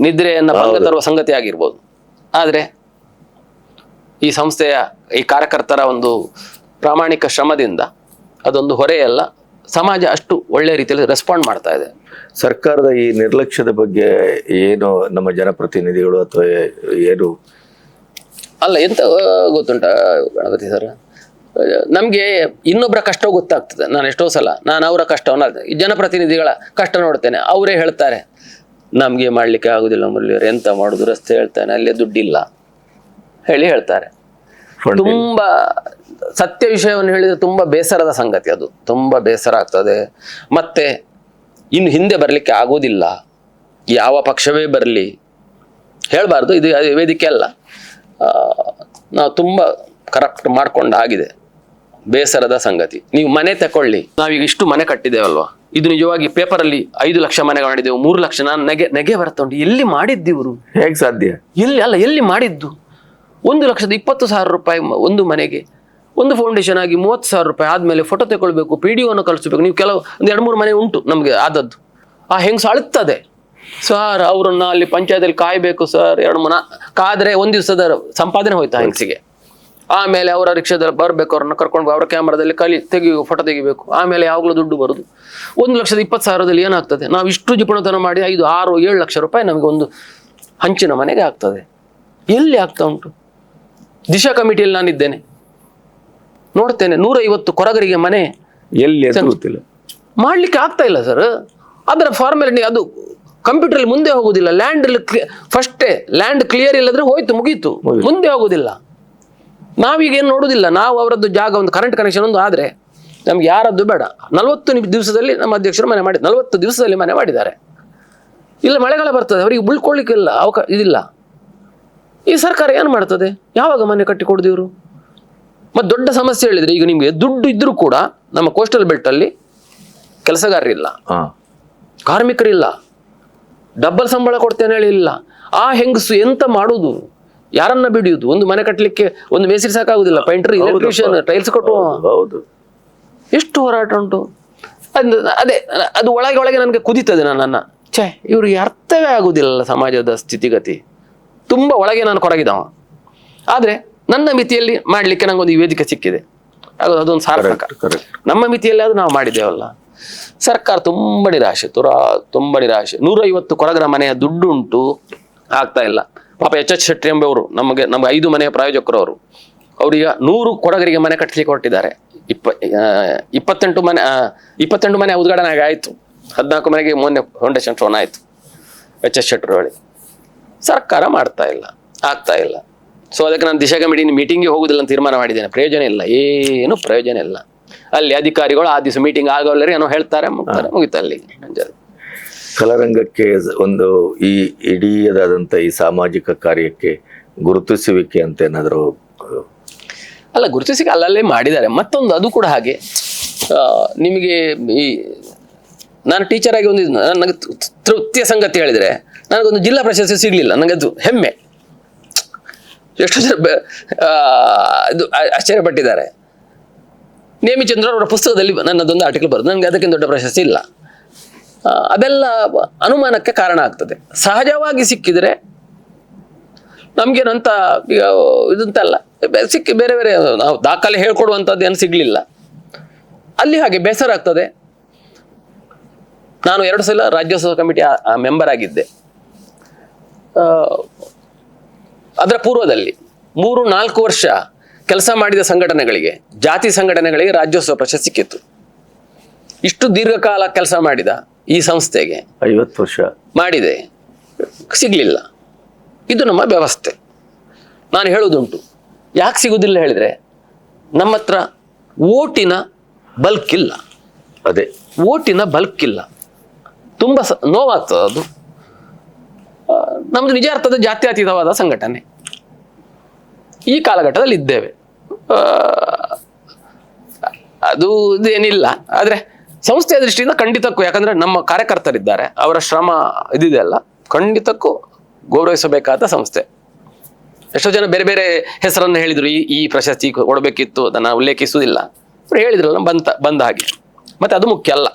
ನಿದ್ರೆಯನ್ನ ಭಂಗ ತರುವ ಸಂಗತಿ ಆಗಿರ್ಬೋದು. ಆದ್ರೆ ಈ ಸಂಸ್ಥೆಯ ಈ ಕಾರ್ಯಕರ್ತರ ಒಂದು ಪ್ರಾಮಾಣಿಕ ಶ್ರಮದಿಂದ ಅದೊಂದು ಹೊರೆಯಲ್ಲ. ಸಮಾಜ ಅಷ್ಟು ಒಳ್ಳೆ ರೀತಿಯಲ್ಲಿ ರೆಸ್ಪಾಂಡ್ ಮಾಡ್ತಾ ಇದೆ. ಸರ್ಕಾರದ ಈ ನಿರ್ಲಕ್ಷ್ಯದ ಬಗ್ಗೆ ಏನು ನಮ್ಮ ಜನಪ್ರತಿನಿಧಿಗಳು ಅಥವಾ ಏನು ಅಲ್ಲ, ಎಂತ ಗೊತ್ತುಂಟ ಗಣಪತಿ ಸರ್, ನಮ್ಗೆ ಇನ್ನೊಬ್ಬರ ಕಷ್ಟ ಗೊತ್ತಾಗ್ತದೆ. ನಾನು ಎಷ್ಟೋ ಸಲ ಅವರ ಕಷ್ಟವನ್ನ, ಈ ಜನಪ್ರತಿನಿಧಿಗಳ ಕಷ್ಟ ನೋಡ್ತೇನೆ. ಅವರೇ ಹೇಳ್ತಾರೆ, ನಮ್ಗೆ ಮಾಡ್ಲಿಕ್ಕೆ ಆಗುದಿಲ್ಲ ಮುರಳಿಯವರು, ಎಂತ ಮಾಡುದು, ರಸ್ತೆ ಹೇಳ್ತಾನೆ, ಅಲ್ಲೇ ದುಡ್ಡಿಲ್ಲ ಹೇಳ್ತಾರೆ. ತುಂಬಾ ಸತ್ಯ ವಿಷಯವನ್ನು ಹೇಳಿದ್ರೆ ತುಂಬಾ ಬೇಸರದ ಸಂಗತಿ. ಅದು ತುಂಬಾ ಬೇಸರ ಆಗ್ತದೆ. ಮತ್ತೆ ಇನ್ನು ಹಿಂದೆ ಬರ್ಲಿಕ್ಕೆ ಆಗೋದಿಲ್ಲ. ಯಾವ ಪಕ್ಷವೇ ಬರಲಿ ಹೇಳ್ಬಾರ್ದು, ಇದು ವೇದಿಕೆ ಅಲ್ಲ. ನಾವು ತುಂಬಾ ಕರಪ್ಟ್ ಮಾಡ್ಕೊಂಡು ಆಗಿದೆ. ಬೇಸರದ ಸಂಗತಿ. ನೀವು ಮನೆ ತಕೊಳ್ಳಿ, ನಾವೀಗ ಇಷ್ಟು ಮನೆ ಕಟ್ಟಿದ್ದೇವಲ್ವಾ, ಇದು ನಿಜವಾಗಿ ಪೇಪರಲ್ಲಿ 5 ಲಕ್ಷ ಮನೆ ಮಾಡಿದೆವು, 3 ಲಕ್ಷ. ನಾನು ನೆಗೆ ಬರ್ತುಂಟು, ಎಲ್ಲಿ ಮಾಡಿದ್ದಿವರು, ಹೇಗೆ ಸಾಧ್ಯ? ಎಲ್ಲಿ ಮಾಡಿದ್ದು? 1,20,000 ರೂಪಾಯಿ ಒಂದು ಮನೆಗೆ, ಒಂದು ಫೌಂಡೇಶನ್ ಆಗಿ 30,000 ರೂಪಾಯಿ ಆದ್ಮೇಲೆ ಫೋಟೋ ತಗೊಳ್ಬೇಕು, PDO ಕಳಿಸ್ಬೇಕು. ನೀವು ಕೆಲವು 2-3 ಮನೆ ಉಂಟು ನಮ್ಗೆ ಆದದ್ದು. ಆ ಹೆಂಗ್ಸ ಅಳುತ್ತದೆ, ಸರ್ ಅವ್ರನ್ನ ಅಲ್ಲಿ ಪಂಚಾಯತಲ್ಲಿ ಕಾಯ್ಬೇಕು ಸರ್, 2-3 ಕಾದ್ರೆ 1 ದಿವಸದ ಸಂಪಾದನೆ ಹೋಯ್ತು ಹೆಂಗ್ಸಿಗೆ. ಆಮೇಲೆ ಅವರ ರಿಕ್ಷಾದಲ್ಲಿ ಬರಬೇಕು, ಅವ್ರನ್ನ ಕರ್ಕೊಂಡು ಅವರ ಕ್ಯಾಮ್ರಾದಲ್ಲಿ ಫೋಟೋ ತೆಗಿಬೇಕು. ಆಮೇಲೆ ಯಾವಾಗಲೂ ದುಡ್ಡು ಬರೋದು. 1,20,000 ಏನಾಗ್ತದೆ? ನಾವು ಇಷ್ಟು ಜಿಪುಣತನ ಮಾಡಿ 5, 6, 7 ಲಕ್ಷ ರೂಪಾಯಿ ನಮಗೆ ಒಂದು ಹಂಚಿನ ಮನೆಗೆ ಆಗ್ತದೆ. ಎಲ್ಲಿ ಆಗ್ತಾ ಉಂಟು? ದಿಶಾ ಕಮಿಟಿಯಲ್ಲಿ ನಾನಿದ್ದೇನೆ, ನೋಡ್ತೇನೆ 150 ಕೊರಗರಿಗೆ ಮನೆ ಎಲ್ಲಿ ಅಂತ ಗೊತ್ತಿಲ್ಲ, ಮಾಡ್ಲಿಕ್ಕೆ ಆಗ್ತಾ ಇಲ್ಲ ಸರ್. ಅದರ ಫಾರ್ಮಾಲಿಟಿ ಅದು ಕಂಪ್ಯೂಟರ್ ಮುಂದೆ ಹೋಗುದಿಲ್ಲ. ಫಸ್ಟೇ ಲ್ಯಾಂಡ್ ಕ್ಲಿಯರ್ ಇಲ್ಲದ್ರೆ ಹೋಯ್ತು, ಮುಗೀತು, ಮುಂದೆ ಹೋಗುದಿಲ್ಲ. ನಾವೀಗ ಏನು ನೋಡುದಿಲ್ಲ. ನಾವು ಅವರದ್ದು ಜಾಗ ಒಂದು ಕರೆಂಟ್ ಕನೆಕ್ಷನ್ ಒಂದು ಆದ್ರೆ ನಮ್ಗೆ ಯಾರದ್ದು ಬೇಡ. 40 ದಿವಸದಲ್ಲಿ ನಮ್ಮ ಅಧ್ಯಕ್ಷರು ಮನೆ ಮಾಡಿ 40 ದಿವಸದಲ್ಲಿ ಮನೆ ಮಾಡಿದ್ದಾರೆ. ಇಲ್ಲ ಮಳೆಗಾಲ ಬರ್ತದೆ, ಅವರಿಗೆ ಉಳ್ಕೊಳ್ಳಿಕ್ಕಿಲ್ಲ ಇದಿಲ್ಲ. ಈ ಸರ್ಕಾರ ಏನು ಮಾಡ್ತದೆ? ಯಾವಾಗ ಮನೆ ಕಟ್ಟಿ ಕೊಡುದು ಇವರು? ಮತ್ತೆ ದೊಡ್ಡ ಸಮಸ್ಯೆ ಹೇಳಿದ್ರೆ, ಈಗ ನಿಮಗೆ ದುಡ್ಡು ಇದ್ರೂ ಕೂಡ ನಮ್ಮ ಕೋಸ್ಟಲ್ ಬೆಲ್ಟ್ ಅಲ್ಲಿ ಕೆಲಸಗಾರರಿಲ್ಲ, ಕಾರ್ಮಿಕರಿಲ್ಲ, ಡಬ್ಬಲ್ ಸಂಬಳ ಕೊಡ್ತೇನೆ ಹೇಳಿಲ್ಲ. ಆ ಹೆಂಗಸು ಎಂತ ಮಾಡುದು? ಯಾರನ್ನ ಬಿಡಿಯುದು? ಒಂದು ಮನೆ ಕಟ್ಟಲಿಕ್ಕೆ ಒಂದು ಮೇಸ್ತ್ರಿ ಸಾಕಾಗುದಿಲ್ಲ, ಪೇಂಟರ್, ಎಲೆಕ್ಟ್ರಿಷಿಯನ್, ಟೈಲ್ಸ್ ಕಟ್ಟುವ. ಎಷ್ಟು ಹೋರಾಟ ಉಂಟು. ಅದೇ ಅದು ಒಳಗೆ ನನಗೆ ಕುದೀತದೆ ನನ್ನನ್ನ. ಇವ್ರಿಗೆ ಅರ್ಥವೇ ಆಗುದಿಲ್ಲ ಸಮಾಜದ ಸ್ಥಿತಿಗತಿ. ತುಂಬಾ ಒಳಗೆ ನಾನು ಕೊರಗಿದವ. ಆದ್ರೆ ನನ್ನ ಮಿತಿಯಲ್ಲಿ ಮಾಡ್ಲಿಕ್ಕೆ ನಂಗೊಂದು ವೇದಿಕೆ ಸಿಕ್ಕಿದೆ, ಅದೊಂದು ಸಾರ್ಥಕ. ನಮ್ಮ ಮಿತಿಯಲ್ಲಿ ಅದು ನಾವು ಮಾಡಿದ್ದೇವಲ್ಲ. ಸರ್ಕಾರ ತುಂಬ ನಿರಾಶೆ, ತುಂಬ ನಿರಾಶೆ. 150 ಕೊರಗರ ಮನೆಯ ದುಡ್ಡು ಉಂಟು, ಆಗ್ತಾ ಇಲ್ಲ. ಪಾಪ H ಶೆಟ್ಟಿ ಎಂಬವರು ನಮಗೆ 5 ಮನೆಯ ಪ್ರಾಯೋಜಕರು ಅವರು. ಅವ್ರೀಗ 100 ಕೊಡಗರಿಗೆ ಮನೆ ಕಟ್ಟಲಿಕ್ಕೆ ಹೊರಟಿದ್ದಾರೆ. 22 ಮನೆ ಉದ್ಘಾಟನೆ ಆಯಿತು. 14 ಮನೆಗೆ ಮೊನ್ನೆ ಫೌಂಡೇಶನ್ ಸ್ಟೋನ್ ಆಯಿತು H ಶೆಟ್ಟರು ಹೇಳಿ. ಸರ್ಕಾರ ಮಾಡ್ತಾ ಇಲ್ಲ, ಆಗ್ತಾ ಇಲ್ಲ. ಸೊ ಅದಕ್ಕೆ ನಾನು ದಿಶಾ ಕಮಿಟಿ ಮೀಟಿಂಗ್ಗೆ ಹೋಗುದಿಲ್ಲ ಅಂತ ತೀರ್ಮಾನ ಮಾಡಿದ್ದೇನೆ. ಪ್ರಯೋಜನ ಇಲ್ಲ, ಏನು ಪ್ರಯೋಜನ ಇಲ್ಲ. ಅಲ್ಲಿ ಅಧಿಕಾರಿಗಳು ಆ ದಿವಸ ಮೀಟಿಂಗ್ ಆಗೋಲ್ಲರಿ ಏನೋ ಹೇಳ್ತಾರೆ, ಮುಗಿತು ಅಲ್ಲಿ. ಕಲಾರಂಗಕ್ಕೆ ಒಂದು ಈ ಇಡೀದಾದಂಥ ಈ ಸಾಮಾಜಿಕ ಕಾರ್ಯಕ್ಕೆ ಗುರುತಿಸುವಿಕೆ ಅಂತ ಏನಾದರೂ? ಅಲ್ಲ, ಗುರುತಿಸಿಕೆ ಅಲ್ಲಲ್ಲೇ ಮಾಡಿದ್ದಾರೆ. ಮತ್ತೊಂದು ಅದು ಕೂಡ ಹಾಗೆ, ನಿಮಗೆ ಈ ನಾನು ಟೀಚರ್ ಆಗಿ ಒಂದು ನನಗೆ ತೃಪ್ತಿಯ ಸಂಗತಿ ಹೇಳಿದರೆ, ನನಗೊಂದು ಜಿಲ್ಲಾ ಪ್ರಶಸ್ತಿ ಸಿಗಲಿಲ್ಲ. ನನಗೆ ಅದು ಹೆಮ್ಮೆ. ಎಷ್ಟು ಜನ ಇದು ಆಶ್ಚರ್ಯಪಟ್ಟಿದ್ದಾರೆ. ನೇಮಿಚಂದ್ರ ಅವರ ಪುಸ್ತಕದಲ್ಲಿ ನನ್ನದೊಂದು ಆರ್ಟಿಕಲ್ ಬರೋದು, ನನಗೆ ಅದಕ್ಕಿಂತ ದೊಡ್ಡ ಪ್ರಶಸ್ತಿ ಇಲ್ಲ. ಅದೆಲ್ಲ ಅನುಮಾನಕ್ಕೆ ಕಾರಣ ಆಗ್ತದೆ. ಸಹಜವಾಗಿ ಸಿಕ್ಕಿದರೆ ನಮ್ಗೇನಂತ ಈಗ ಇದಂತಲ್ಲ, ಸಿಕ್ಕಿ ಬೇರೆ ಬೇರೆ ನಾವು ದಾಖಲೆ ಹೇಳ್ಕೊಡುವಂಥದ್ದು ಏನು ಸಿಗಲಿಲ್ಲ. ಅಲ್ಲಿ ಹಾಗೆ ಬೇಸರ ಆಗ್ತದೆ. ನಾನು 2 ಸಲ ರಾಜ್ಯೋತ್ಸವ ಕಮಿಟಿ ಮೆಂಬರ್ ಆಗಿದ್ದೆ. ಅದರ ಪೂರ್ವದಲ್ಲಿ 3-4 ವರ್ಷ ಕೆಲಸ ಮಾಡಿದ ಸಂಘಟನೆಗಳಿಗೆ, ಜಾತಿ ಸಂಘಟನೆಗಳಿಗೆ ರಾಜ್ಯೋತ್ಸವ ಪ್ರಶಸ್ತಿ ಸಿಕ್ಕಿತ್ತು. ಇಷ್ಟು ದೀರ್ಘಕಾಲ ಕೆಲಸ ಮಾಡಿದ ಈ ಸಂಸ್ಥೆಗೆ 50 ವರ್ಷ ಮಾಡಿದೆ, ಸಿಗ್ಲಿಲ್ಲ. ಇದು ನಮ್ಮ ವ್ಯವಸ್ಥೆ. ನಾನು ಹೇಳುವುದುಂಟು, ಯಾಕೆ ಸಿಗುವುದಿಲ್ಲ ಹೇಳಿದ್ರೆ, ನಮ್ಮ ಹತ್ರ ಓಟಿನ ಬಲ್ಕ್ ಇಲ್ಲ. ಅದೇ ಓಟಿನ ಬಲ್ಕ್ ಇಲ್ಲ. ತುಂಬ ನೋವಾಗ್ತದೆ ಅದು. ನಮ್ದು ನಿಜ ಅರ್ಥದ ಜಾತ್ಯತೀತವಾದ ಸಂಘಟನೆ. ಈ ಕಾಲಘಟ್ಟದಲ್ಲಿ ಇದ್ದೇವೆ. ಅದು ಇದೇನಿಲ್ಲ. ಆದರೆ ಸಂಸ್ಥೆಯ ದೃಷ್ಟಿಯಿಂದ ಖಂಡಿತಕ್ಕೂ, ಯಾಕಂದ್ರೆ ನಮ್ಮ ಕಾರ್ಯಕರ್ತರಿದ್ದಾರೆ, ಅವರ ಶ್ರಮ ಇದಿದೆ ಅಲ್ಲ, ಖಂಡಿತಕ್ಕೂ ಗೌರವಿಸಬೇಕಾದ ಸಂಸ್ಥೆ. ಎಷ್ಟೋ ಜನ ಬೇರೆ ಬೇರೆ ಹೆಸರನ್ನು ಹೇಳಿದ್ರು, ಈ ಪ್ರಶಸ್ತಿ ಕೊಡಬೇಕಿತ್ತು, ಅದನ್ನು ಉಲ್ಲೇಖಿಸುವುದಿಲ್ಲ. ಅವ್ರು ಹೇಳಿದ್ರಲ್ಲ, ಬಂದ ಹಾಗೆ. ಮತ್ತೆ ಅದು ಮುಖ್ಯ ಅಲ್ಲ.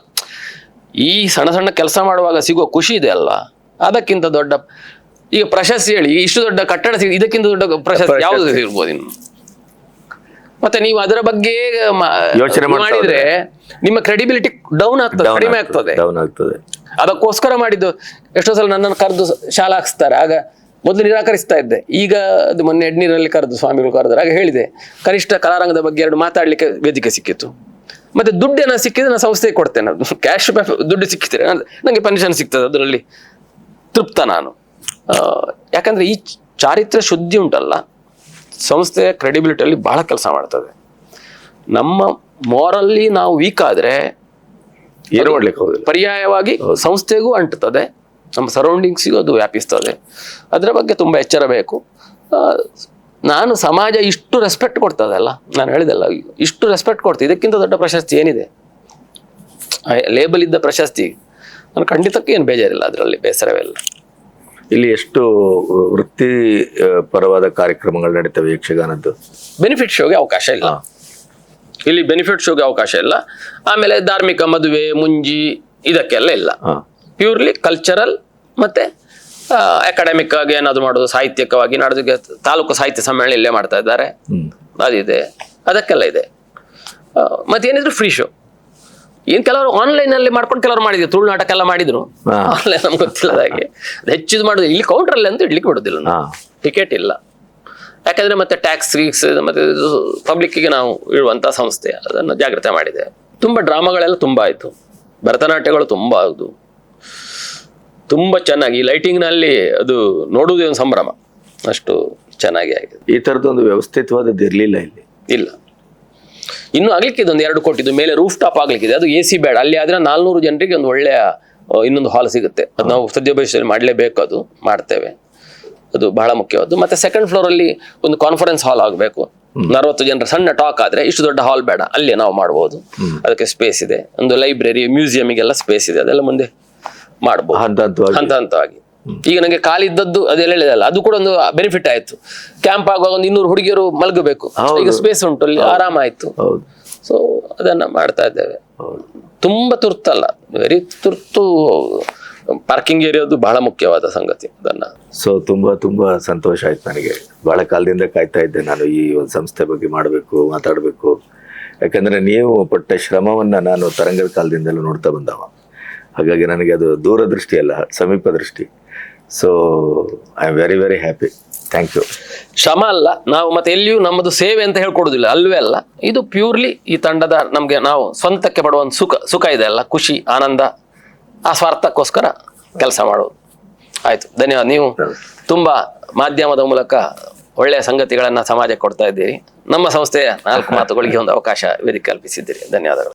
ಈ ಸಣ್ಣ ಸಣ್ಣ ಕೆಲಸ ಮಾಡುವಾಗ ಸಿಗುವ ಖುಷಿ ಇದೆ ಅಲ್ಲ, ಅದಕ್ಕಿಂತ ದೊಡ್ಡ ಈಗ ಪ್ರಶಸ್ತಿ ಹೇಳಿ ಇಷ್ಟು ದೊಡ್ಡ ಕಟ್ಟಡ ಇದಕ್ಕಿಂತ ದೊಡ್ಡ ಪ್ರಶಸ್ತಿ ಯಾವುದು ಇರ್ಬೋದು ಇನ್ನು. ಮತ್ತೆ ನೀವು ಅದರ ಬಗ್ಗೆ ಯೋಚನೆ ಮಾಡಿದ್ರೆ ನಿಮ್ಮ ಕ್ರೆಡಿಬಿಲಿಟಿ ಡೌನ್ ಆಗ್ತದೆ, ಕಡಿಮೆ ಆಗ್ತದೆ. ಅದಕ್ಕೋಸ್ಕರ ಮಾಡಿದ್ದು. ಎಷ್ಟೋ ಸಲ ನನ್ನನ್ನು ಕರೆದು ಶಾಲಾ ಹಾಕ್ಸ್ತಾರೆ. ಆಗ ಮೊದಲು ನಿರಾಕರಿಸ್ತಾ ಇದ್ದೆ. ಈಗ ಅದು ಮೊನ್ನೆ ಎಡ್ನೀರಲ್ಲಿ ಕರೆದು ಸ್ವಾಮಿಗಳು ಕರೆದ್ರೆ ಆಗ ಹೇಳಿದೆ, ಕನಿಷ್ಠ ಕಲಾರಂಗದ ಬಗ್ಗೆ 2 ಮಾತಾಡ್ಲಿಕ್ಕೆ ವೇದಿಕೆ ಸಿಕ್ಕಿತ್ತು. ಮತ್ತೆ ದುಡ್ಡೇನ ಸಿಕ್ಕಿದ್ರೆ ನಾನು ಸಂಸ್ಥೆಗೆ ಕೊಡ್ತೇನೆ. ಅದು ಕ್ಯಾಶ್ ದುಡ್ಡು ಸಿಕ್ಕಿದ್ರೆ ನನಗೆ ಪೆನ್ಷನ್ ಸಿಗ್ತದೆ, ಅದರಲ್ಲಿ ತೃಪ್ತ ನಾನು. ಯಾಕಂದ್ರೆ ಈ ಚಾರಿತ್ರ್ಯ ಶುದ್ಧಿ ಉಂಟಲ್ಲ, ಸಂಸ್ಥೆಯ ಕ್ರೆಡಿಬಿಲಿಟಿಯಲ್ಲಿ ಬಹಳ ಕೆಲಸ ಮಾಡ್ತದೆ. ನಮ್ಮ ಮಾರಲ್ಲಿ ನಾವು ವೀಕ್ ಆದ್ರೆ ಏನು ಮಾಡ್ಲಿಕ್ಕೆ ಹೋಗಿಲ್ಲ, ಪರ್ಯಾಯವಾಗಿ ಸಂಸ್ಥೆಗೂ ಅಂಟುತ್ತದೆ, ನಮ್ಮ ಸರೌಂಡಿಂಗ್ಸಿಗೂ ಅದು ವ್ಯಾಪಿಸ್ತದೆ. ಅದರ ಬಗ್ಗೆ ತುಂಬ ಎಚ್ಚರ ಬೇಕು. ನಾನು ಸಮಾಜ ಇಷ್ಟು ರೆಸ್ಪೆಕ್ಟ್ ಕೊಡ್ತದಲ್ಲ, ನಾನು ಹೇಳಿದೆಲ್ಲ, ಇಷ್ಟು ರೆಸ್ಪೆಕ್ಟ್ ಕೊಡ್ತೀನಿ. ಇದಕ್ಕಿಂತ ದೊಡ್ಡ ಪ್ರಶಸ್ತಿ ಏನಿದೆ? ಲೇಬಲ್ ಇದ್ದ ಪ್ರಶಸ್ತಿ. ನಾನು ಖಂಡಿತಕ್ಕೆ ಏನು ಬೇಜಾರಿಲ್ಲ, ಅದರಲ್ಲಿ ಬೇಸರವೇ ಇಲ್ಲ. ಇಲ್ಲಿ ಎಷ್ಟು ವೃತ್ತಿ ಪರವಾದ ಕಾರ್ಯಕ್ರಮಗಳು ನಡೀತವೆ ಯಕ್ಷಗಾನದ್ದು? ಬೆನಿಫಿಟ್ ಶೋಗೆ ಅವಕಾಶ ಇಲ್ಲ ಇಲ್ಲಿ, ಬೆನಿಫಿಟ್ ಶೋಗೆ ಅವಕಾಶ ಇಲ್ಲ. ಆಮೇಲೆ ಧಾರ್ಮಿಕ ಮದುವೆ ಮುಂಜಿ ಇದಕ್ಕೆಲ್ಲ ಇಲ್ಲ. ಪ್ಯೂರ್ಲಿ ಕಲ್ಚರಲ್ ಮತ್ತೆ ಅಕಾಡೆಮಿಕ್ ಆಗಿ ಏನಾದ್ರು ಮಾಡೋದು, ಸಾಹಿತ್ಯಿಕವಾಗಿ. ನಾಡೋದಕ್ಕೆ ತಾಲೂಕು ಸಾಹಿತ್ಯ ಸಮ್ಮೇಳನ ಇಲ್ಲೇ ಮಾಡ್ತಾ ಇದ್ದಾರೆ. ಅದಿದೆ, ಅದಕ್ಕೆಲ್ಲ ಇದೆ. ಮತ್ತೇನಿದ್ರು ಫ್ರೀ ಶೋ. ಏನ್ ಕೆಲವರು ಆನ್ಲೈನಲ್ಲಿ ಮಾಡ್ಕೊಂಡು ಕೆಲವರು ಮಾಡಿದ್ರು, ತುಳು ನಾಟಕ ಎಲ್ಲ ಮಾಡಿದ್ರು. ಆನ್ಲೈನ್ ನಮ್ಗೆ ಗೊತ್ತಿಲ್ಲದ ಹಾಗೆ ಅದು ಹೆಚ್ಚಿದು ಮಾಡೋದು. ಇಲ್ಲಿ ಕೌಂಟ್ರಲ್ಲಿ ಅಂತೂ ಇಡ್ಲಿಕ್ಕೆ ಬಿಡೋದಿಲ್ಲ ನಾವು, ಟಿಕೆಟ್ ಇಲ್ಲ. ಯಾಕಂದ್ರೆ ಮತ್ತೆ ಟ್ಯಾಕ್ಸ್ ಗೀಕ್ಸ್ ಮತ್ತೆ ಪಬ್ಲಿಕ್ಕಿಗೆ ನಾವು ಇಡುವಂಥ ಸಂಸ್ಥೆ, ಅದನ್ನು ಜಾಗ್ರತೆ ಮಾಡಿದೆ. ತುಂಬ ಡ್ರಾಮಾಗಳೆಲ್ಲ ತುಂಬ ಆಯಿತು, ಭರತನಾಟ್ಯಗಳು ತುಂಬ ಆಗುದು, ತುಂಬ ಚೆನ್ನಾಗಿ ಲೈಟಿಂಗ್ನಲ್ಲಿ ಅದು ನೋಡುವುದೇ ಒಂದು ಸಂಭ್ರಮ, ಅಷ್ಟು ಚೆನ್ನಾಗಿ ಆಗಿದೆ. ಈ ಥರದ್ದೊಂದು ವ್ಯವಸ್ಥಿತವಾದದ್ದು ಇರಲಿಲ್ಲ ಇಲ್ಲಿ. ಇಲ್ಲ, ಇನ್ನು ಆಗ್ಲಿಕ್ಕೆ ಒಂದು 2 ಕೋಟಿದು ಮೇಲೆ ರೂಫ್ ಟಾಪ್ ಆಗ್ಲಿಕ್ಕಿದೆ. ಅದು AC ಬೇಡ, ಅಲ್ಲಿ ಆದ್ರೆ 400 ಜನರಿಗೆ ಒಂದು ಒಳ್ಳೆಯ ಇನ್ನೊಂದು ಹಾಲ್ ಸಿಗುತ್ತೆ. ಅದು ನಾವು ಸದ್ಯೋಭವಿಷ್ಯದಲ್ಲಿ ಮಾಡಲೇಬೇಕು, ಅದು ಮಾಡ್ತೇವೆ, ಅದು ಬಹಳ ಮುಖ್ಯವಾದ್ದು. ಮತ್ತೆ ಸೆಕೆಂಡ್ ಫ್ಲೋರ್ ಅಲ್ಲಿ ಒಂದು ಕಾನ್ಫರೆನ್ಸ್ ಹಾಲ್ ಆಗಬೇಕು. 40 ಜನರ ಸಣ್ಣ ಟಾಕ್ ಆದ್ರೆ ಇಷ್ಟು ದೊಡ್ಡ ಹಾಲ್ ಬೇಡ, ಅಲ್ಲಿ ನಾವು ಮಾಡಬಹುದು. ಅದಕ್ಕೆ ಸ್ಪೇಸ್ ಇದೆ. ಒಂದು ಲೈಬ್ರರಿ, ಮ್ಯೂಸಿಯಂಗೆಲ್ಲ ಸ್ಪೇಸ್ ಇದೆ, ಅದೆಲ್ಲ ಮುಂದೆ ಮಾಡಬಹುದು ಹಂತ ಹಂತವಾಗಿ. ಈಗ ನನಗೆ ಕಾಲಿದ್ದದ್ದು ಅದೆಲ್ಲ ಹೇಳಿದಲ್ಲ, ಅದು ಕೂಡ ಒಂದು ಬೆನಿಫಿಟ್ ಆಯ್ತು. ಕ್ಯಾಂಪ್ ಆಗುವಾಗ ಒಂದು 200 ಹುಡುಗಿಯರು ಮಲಗಬೇಕು, ಈಗ ಸ್ಪೇಸ್ ಉಂಟು, ಅಲ್ಲಿ ಆರಾಮ ಆಯ್ತು. ಸೊ ಅದನ್ನ ಮಾಡ್ತಾ ಇದ್ದೇವೆ. ತುಂಬಾ ತುರ್ತಲ್ಲ, ವೆರಿ ತುರ್ತು. ಪಾರ್ಕಿಂಗ್ ಏರಿಯಾದು ಬಹಳ ಮುಖ್ಯವಾದ ಸಂಗತಿ. ಅದನ್ನ ಸೊ ತುಂಬಾ ಸಂತೋಷ ಆಯ್ತು ನನಗೆ. ಬಹಳ ಕಾಲದಿಂದ ಕಾಯ್ತಾ ಇದ್ದೆ ನಾನು ಈ ಒಂದು ಸಂಸ್ಥೆ ಬಗ್ಗೆ ಮಾಡಬೇಕು, ಮಾತಾಡಬೇಕು. ಯಾಕಂದ್ರೆ ನೀವು ಪಟ್ಟ ಶ್ರಮವನ್ನ ನಾನು ತರಂಗದ ಕಾಲದಿಂದಲೂ ನೋಡ್ತಾ ಬಂದವ. ಹಾಗಾಗಿ ನನಗೆ ಅದು ದೂರದೃಷ್ಟಿ ಅಲ್ಲ, ಸಮೀಪ ದೃಷ್ಟಿ. So I am very very happy. Thank you. ಶ್ರಮ ಅಲ್ಲ, ನಾವು ಮತ್ತೆ ಎಲ್ಲಿಯೂ ನಮ್ಮದು ಸೇವೆ ಅಂತ ಹೇಳ್ಕೊಡುದಿಲ್ಲ, ಅಲ್ವೇ ಅಲ್ಲ. ಇದು ಪ್ಯೂರ್ಲಿ ಈ ತಂಡದ ನಮ್ಗೆ ನಾವು ಸ್ವಂತಕ್ಕೆ ಪಡುವ ಒಂದು ಸುಖ ಇದೆ ಅಲ್ಲ, ಖುಷಿ, ಆನಂದ, ಆ ಸ್ವಾರ್ಥಕ್ಕೋಸ್ಕರ ಕೆಲಸ ಮಾಡೋದು. ಆಯ್ತು, ಧನ್ಯವಾದ. ನೀವು ತುಂಬಾ ಮಾಧ್ಯಮದ ಮೂಲಕ ಒಳ್ಳೆಯ ಸಂಗತಿಗಳನ್ನ ಸಮಾಜಕ್ಕೆ ಕೊಡ್ತಾ ಇದ್ದೀರಿ. ನಮ್ಮ ಸಂಸ್ಥೆಯ 4 ಮಾತುಗಳಿಗೆ ಒಂದು ಅವಕಾಶ ವೇದಿಕೆ ಕಲ್ಪಿಸಿದ್ದೀರಿ. ಧನ್ಯವಾದಗಳು.